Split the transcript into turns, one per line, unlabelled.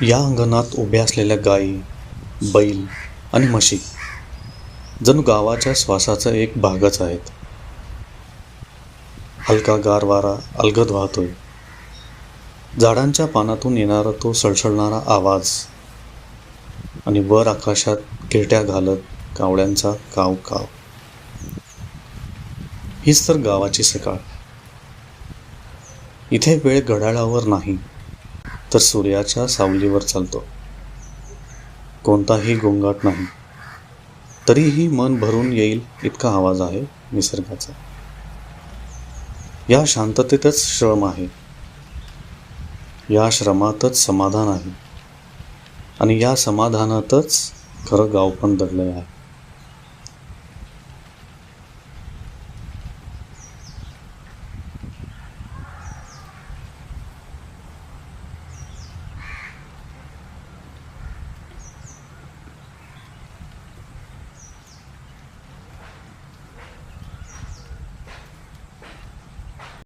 या अंगणात उभ्या असलेल्या गायी, बैल आणि म्हशी जणू गावाच्या श्वासाचा एक भागच आहेत. हलका गार वारा अलगद वाहतोय. झाडांच्या पानातून येणारा तो सळसळणारा आवाज आणि वर आकाशात गिरट्या घालत कावळ्यांचा काव काव. हीच तर गावाची सकाळ. इथे वेळ घड्याळावर नाही तर सूर्याच्या सावलीवर चालतो. कोणताही गोंगाट नाही, तरीही मन भरून येईल इतका आवाज आहे निसर्गाचा. या शांततेतच श्रम आहे, या श्रमातच समाधान आहे आणि या समाधानातच खरं गाव पण दडलंय आहे.